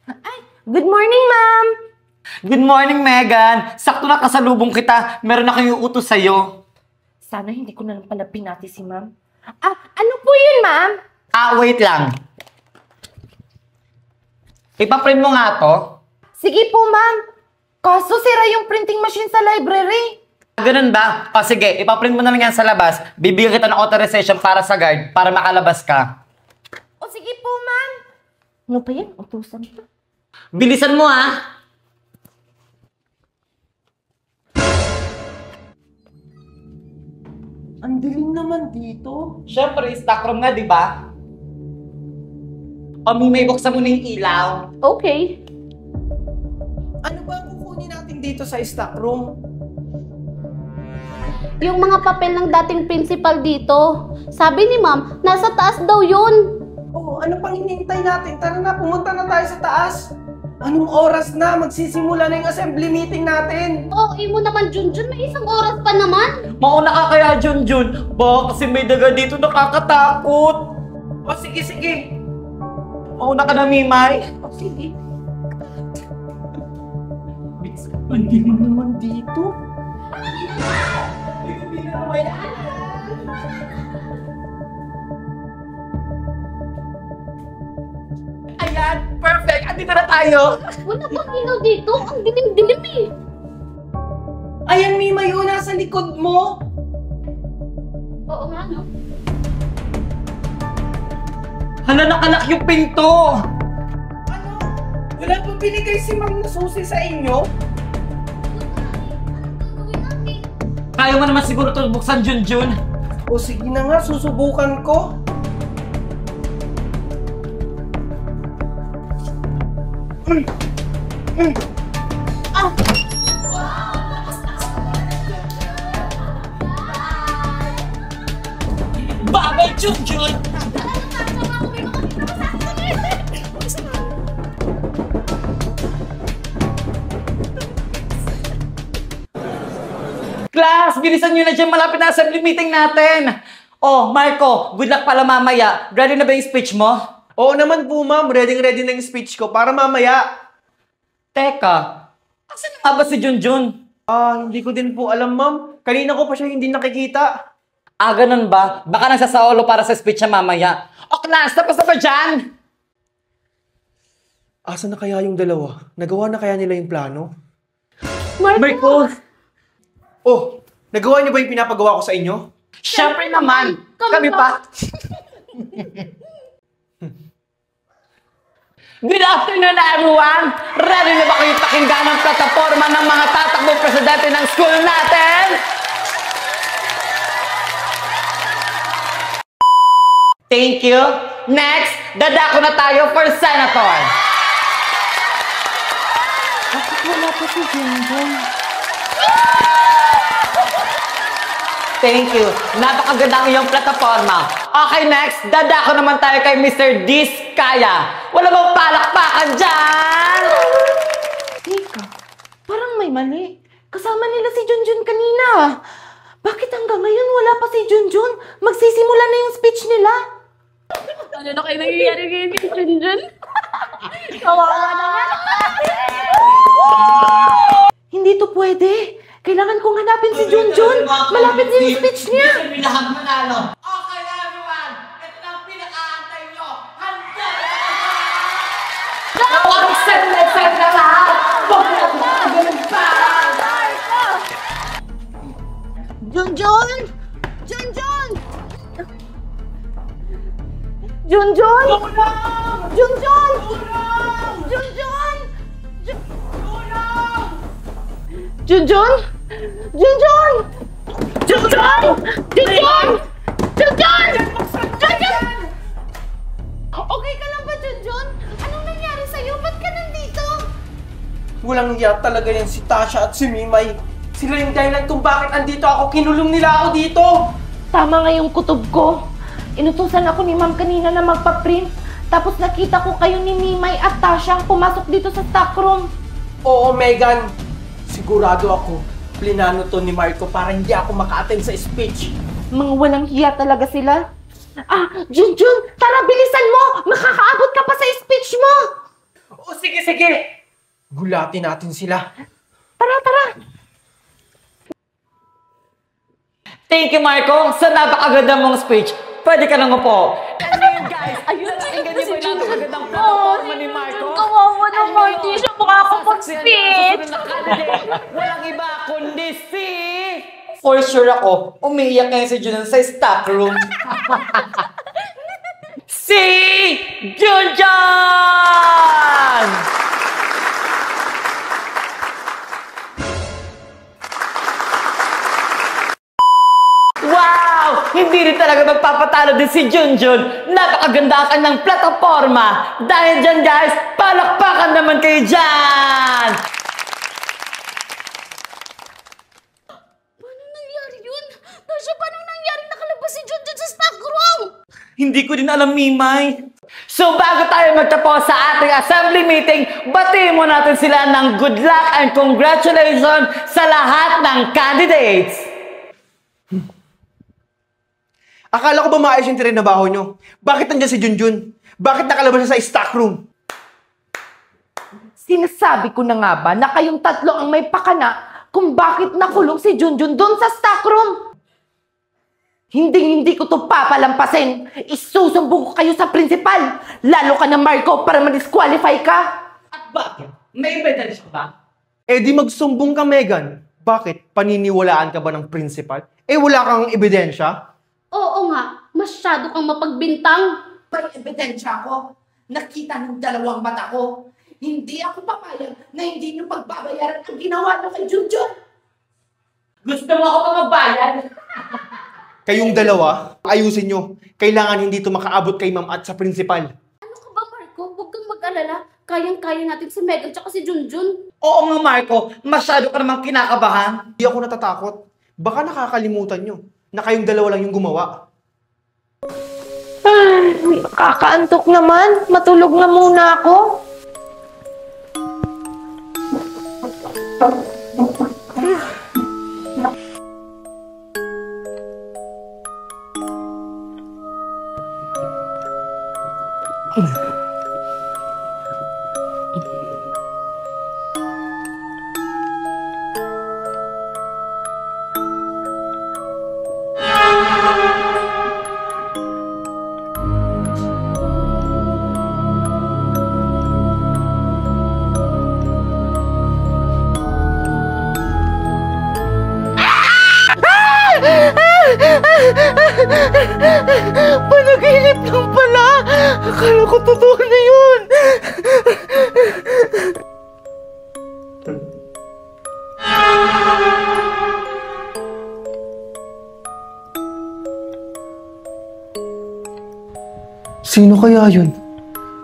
Ay, good morning, ma'am! Good morning, Megan! Sakto na kasalubong kita. Meron na kayong utos sa'yo. Sana hindi ko na lang pala pinati si ma'am. Ano po yun, ma'am? Wait lang. Ipaprint mo nga to. Sige po, ma'am. Kaso sira yung printing machine sa library. Ganun ba? Sige, ipaprint mo na lang yan sa labas. Bibigyan kita ng authorization para sa guard, para makalabas ka. O sige po, ma'am. Ano pa yan? Utusan pa. Bilisan mo, ha? Ang dilim naman dito. Siyempre, stock room nga, di ba? O, may buksan mo na yung ilaw. Okay. Ano ba ang kukunin natin dito sa stock room? Yung mga papel ng dating principal dito. Sabi ni ma'am, nasa taas daw yun. Oh, ano pang hinihintay natin? Tara na, pumunta na tayo sa taas. Anong oras na? Magsisimula na yung assembly meeting natin. Okay mo naman, Junjun. May isang oras pa naman. Mauna ka kaya, Junjun. Baka kasi may daga dito nakakatakot. O sige, sige. Mauna ka na, Mimay. O sige. Ang dilim naman dito. Ayan, perfect. Andito na tayo. Wala pang ilaw dito. Ang dilim-dilim eh. Ayan, Mima, yun nasa likod mo. Oo nga, no? Hala, nakalak yung pinto. Ano? Wala pa binigay si Ma'am na susi sa inyo? Kaya mo naman siguro ito buksan, Junjun. O sige na nga, susubukan ko. Babay, Junjun! Class, bilisan nyo na dyan. Malapit na assembly meeting natin. Oh, Marco, good luck pala mamaya. Ready na ba yung speech mo? Oo naman po, Ma'am. Ready na yung speech ko para mamaya. Teka, asan na nga ba si Junjun? Hindi ko din po alam, Ma'am. Kanina ko pa siya hindi nakikita. Ganun ba? Baka nagsasaulo para sa speech niya mamaya. O class, tapos na ba dyan? Asa na kaya yung dalawa? Nagawa na kaya nila yung plano? Marco! Oh, nagawa niyo ba yung pinapagawa ko sa inyo? Siyempre naman! Kami pa! Good afternoon, everyone! Ready na ba kayo pakinggan ang plataforma ng mga tatakbong presidente ng school natin? Thank you! Next, dadako na tayo for senator! Bakit wala pa si Junjun? Thank you. Napakaganda ang iyong plataforma. Okay, next. Dadako naman tayo kay Mr. Diskaya. Wala bang palakpakan dyan? Teka, parang may mali. Kasama nila si Junjun kanina. Bakit hanggang ngayon wala pa si Junjun? Magsisimula na yung speech nila. Ano na kayo nangyayari ngayon kay Junjun? Kawawa naman. Hindi to pwede. Kailangan kong hanapin si Junjun. Malapit na yung speech niya. Pinahag manalo. Okay, everyone. Ito na ang pinakaantay nyo. Handa na kayo! Huwag set na lahat! Huwag na ganun pa! Junjun! Junjun! Junjun! Tulong! Junjun! Tulong! Junjun! Tulong! Junjun! Junjun! Junjun! Junjun! Junjun! Junjun! Okay ka lang ba, Junjun? Anong nangyari sa'yo? Ba't ka nandito? Walang hiya talaga yan si Tasha at si Mimay. Sila yung dahilan kung bakit andito ako. Kinulong nila ako dito. Tama nga yung kutob ko. Inutusan ako ni Ma'am kanina na magpa-print. Tapos nakita ko kayo ni Mimay at Tasha pumasok dito sa stockroom. Oo, Megan. Sigurado ako, plinano to ni Marco para hindi ako maka-attend sa speech. Mga walang hiya talaga sila. Junjun! Tara, bilisan mo! Makakaabot ka pa sa speech mo! O sige sige. Gulatin natin sila. Tara, tara. Thank you, Marco, sa napakaganda mong speech. Pwede ka nang upo. And then, guys, Ayun, nakinggan ayun, niyo ba si yung Junjun. napakagandang platforma ni Marco? Kawawa naman, di siya makakapag-speech. Walang iba kundi si... For sure ako, umiiyak ngayon si Junjun sa stock room. Si Junjun! Wow! Hindi rin talaga magpapatalo din si Junjun. Napakaganda ang kanyang plataforma. Dahil dyan, guys, palakpakan naman kayo dyan! Paano nangyari yun? Tasha, paano nangyari nakalabas si Junjun sa stock room? Hindi ko din alam, Mimay. So bago tayo magtapos sa ating assembly meeting, batiin mo natin sila ng good luck and congratulations sa lahat ng candidates. Akala ko ba maayos yung trinabaho nyo? Bakit nandiyan si Junjun? Bakit nakalabas siya sa stock room? Sinasabi ko na nga ba na kayong tatlo ang may pakana kung bakit nakulong si Junjun doon sa stock room? Hindi ko to papalampasin. Isusumbong ko kayo sa principal. Lalo ka na, Marco, para ma-disqualify ka. At bakit? May ebidensya ba? Eh di magsumbong ka, Megan. Bakit? Paniniwalaan ka ba ng principal? Eh wala kang ebidensya? Oo nga, masyado kang mapagbintang. May ebidensya ako. Nakita ng dalawang mata ko. Hindi ako papayag na hindi nyo pagbabayaran ang ginawa nyo kay Junjun. Gusto mo ako pa magbayad? Kayong dalawa, ayusin nyo. Kailangan hindi ito makaabot kay ma'am at sa principal. Ano ka ba, Marco? Huwag kang mag-alala. Kayang-kaya natin si Megan tsaka si Junjun. Oo nga, Marco. Masyado ka namang kinakabahan. Hindi ako natatakot. Baka nakakalimutan nyo na kayong dalawa lang yung gumawa. Ay, nakakaantok naman. Matulog na muna ako. Panaginip lang pala. Akala ko totoo na yun. Sino kaya yun?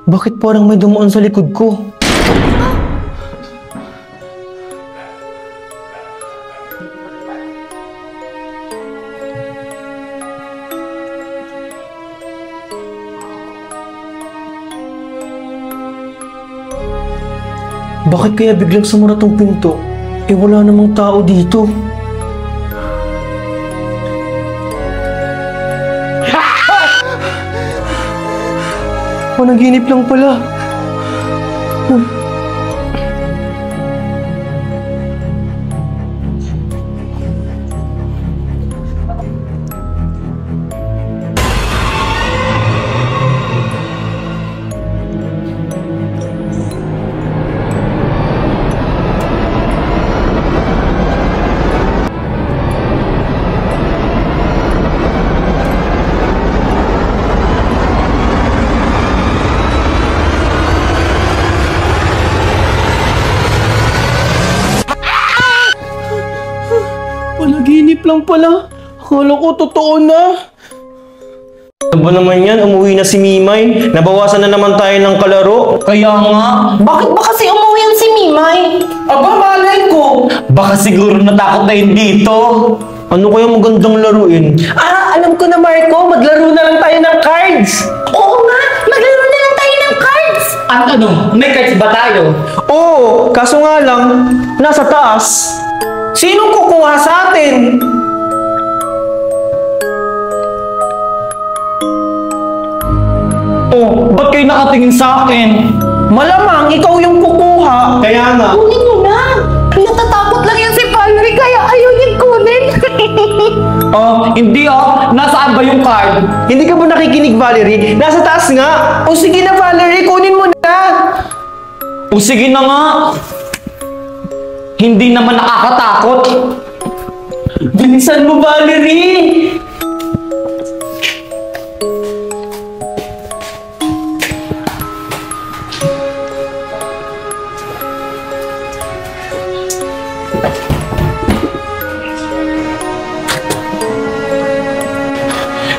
Bakit parang may dumaan sa likod ko? Bakit kaya biglang sumura tong pinto? Eh wala namang tao dito. Panaginip lang pala. Panaginip lang pala. Akala ko totoo na. Ano ba naman yan? Umuwi na si Mimay. Nabawasan na naman tayo ng kalaro. Kaya nga. Bakit ba kasi umuwi yan si Mimay? Aba, malay ko. Baka siguro natakot na yun dito. Ano kaya magandang laruin? Alam ko na, Marco. Maglaro na lang tayo ng cards. Oo nga, maglaro na lang tayo ng cards. Ano? May cards ba tayo? Oo, kaso nga lang, nasa taas. Sinong kukuha sa atin? Oh, nyo? Ba't kayo nakatingin sa akin? Malamang ikaw yung kukuha. Kaya nga. Kunin mo na! Natatakot lang yan si Valerie kaya ayaw niyang kunin. Hindi Nasaan ba yung card? Hindi ka ba nakikinig, Valerie? Nasa taas nga. O sige na Valerie, kunin mo na. O sige na nga. Hindi naman nakakatakot. Bilisan mo Valerie.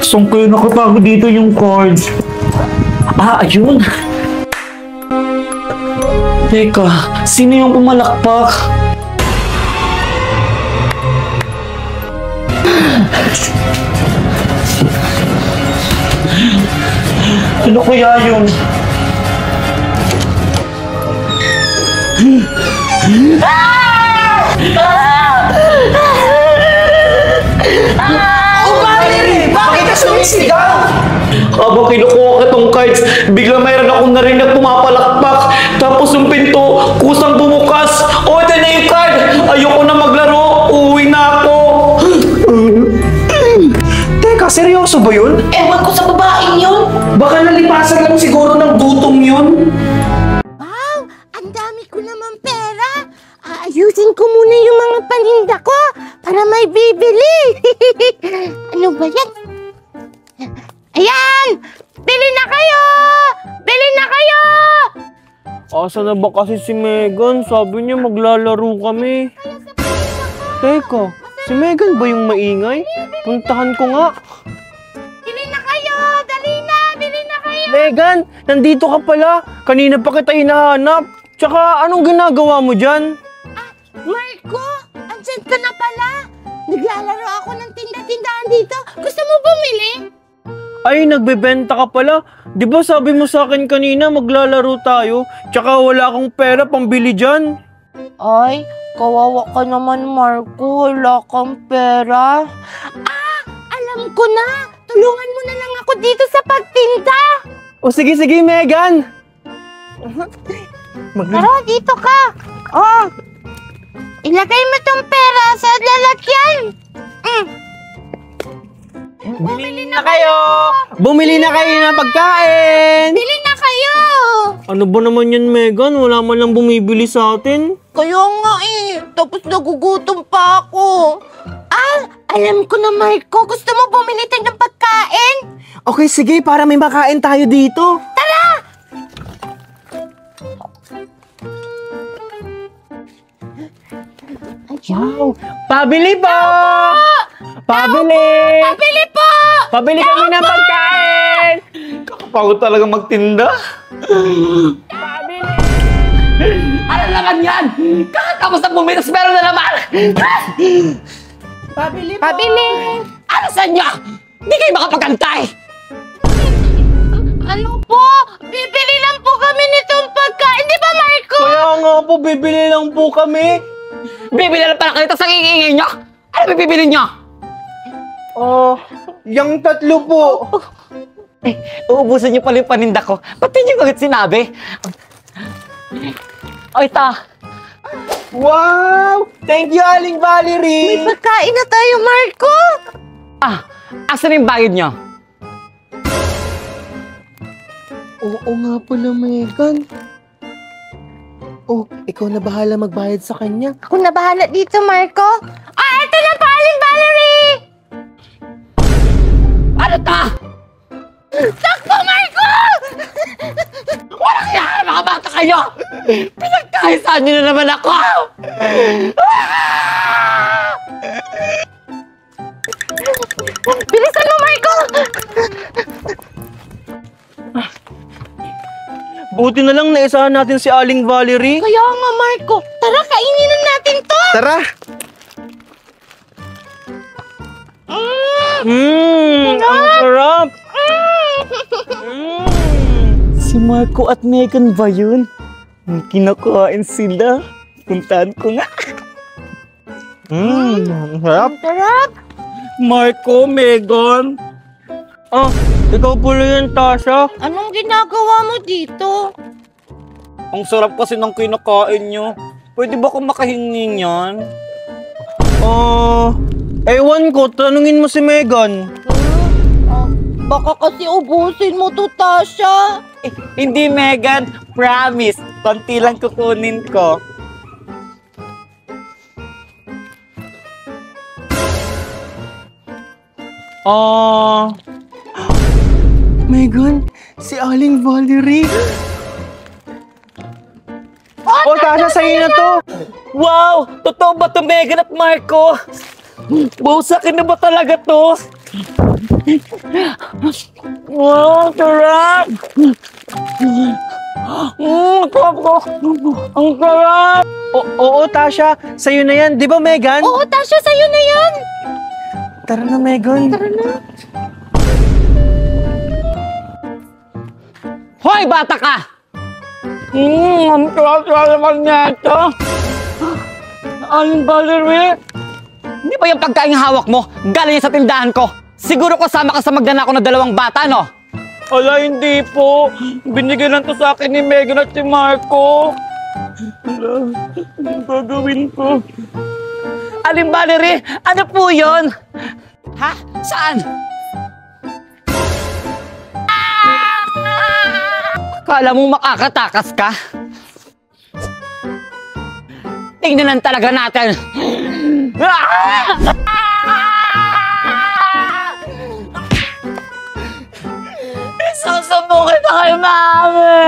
Saan kayo nakatago dito yung cards? Ayun. Teka, sino yung pumalakpak? Ano kaya yun? Valerie, bakit ka sumisigaw? Habang kinukuha ko itong cards, bigla mayroon akong narinig pumapalakpak. Tapos yung pinto, kusang bumukas. O, ito na yung card! Ayoko na maglaro. Uuwi na ako. Teka, seryoso ba yun? Ewan ko sa babaeng yun. Baka nalipasan lang siguro ng gutom yun. Wow! Ang dami ko naman pera. Aayusin ko muna yung mga paninda ko para may bibili. Ano ba yan? Ayan! Bili na kayo! Bili na kayo! Asa na ba kasi si Megan? Sabi niya maglalaro kami. Teka, si Megan ba yung maingay? Puntahan ko nga. Bili na kayo! Dali na! Bili na kayo! Megan, nandito ka pala. Kanina pa kita hinahanap. Tsaka anong ginagawa mo dyan? Marco! Andyan ka na pala! Naglalaro ako ng tinda-tindahan dito. Gusto mo bumili? Ay, nagbebenta ka pala. Di ba sabi mo sa akin kanina maglalaro tayo? Tsaka wala akong pera pambili dyan. Ay, kawawa ka naman, Marco. Wala kang pera. Alam ko na! Tulungan mo na lang ako dito sa pagtinda! O sige, Megan. Tara, dito ka! Ilagay mo tong pera sa lalagyan! Bumili na kayo! Bumili na kayo ng pagkain! Bili na kayo! Ano ba naman yan, Megan? Wala man lang bumibili sa atin. Kaya nga tapos nagugutom pa ako. Alam ko na, Marco. Gusto mo bumili tayo ng pagkain? Okay, sige, para may makain tayo dito. Wow! Pabili po! Pabili! Pabili po! Pabili kami ng pagkain! Kakapagod talaga magtinda. Ano naman yan? Kakatapos na bumitas, meron na naman! Pabili! Ano sa inyo? Di kayo makapagantay! Ano po? Bibili lang po kami nitong pagkain. Di ba, Marco? Kaya nga po, bibili lang po kami. Bibili na pala kayo, tapos ang iingay nyo! Ano ba bibili nyo? Yung tatlo po. Uubusan nyo pala yung paninda ko. Ba't di nyo agad sinabi? O, ito. Wow! Thank you, Aling Valerie! May pagkain na tayo, Marco. Asan yung bayad nyo? Oo nga pala, Megan. Oh, ikaw na bahala magbayad sa kanya. Ako na bahala dito, Marco. Ito na pa, Aling Valerie! Ano ta? Takbo, Marco! Walang yan! Mga bata kayo! Pinagkaisaan nyo na naman ako! Bilisan mo, Marco! Buti na lang naisahan natin si Aling Valerie. Kaya nga, Marco. Tara, kainin na natin to! Tara! Ang sarap! Si Marco at Megan ba yun? May kinakain sila. Puntahan ko nga. Ang sarap. Sarap! Marco, Megan. Ikaw pala yan, Tasha. Anong ginagawa mo dito? Ang sarap kasi ng kinakain nyo. Pwede ba akong makahingi niyan? Ewan ko. Tanungin mo si Megan. Baka kasi ubusin mo to, Tasha. Hindi, Megan. Promise. Konti lang kukunin ko. Megan, si Aling Valerie. Tasha, sa'yo na to. Wow! Totoo ba to, Megan at Marco? Wow, sa akin na ba talaga to? Wow, sarap! Sarap ko! Ang sarap! Oo, Tasha, sa'yo na yan. Di ba, Megan? Oo, Tasha, sa'yo na yan! Tara na, Megan. Tara na. Hoy, bata ka! Ang sarap naman niya ito! Aling Valerie! Hindi ba yung pagkaing hawak mo galing sa tindahan ko? Siguro kasama ka sa magnanakaw na 2 bata, no? Ala, hindi po. Binigyan lang to sa akin ni Megan at si Marco. Ala, anong gagawin ko? Aling Valerie, ano po yun? Ha? Saan? Kala mo makakatakas ka? Tingnan talaga natin. Isusumbong kita kay Mami!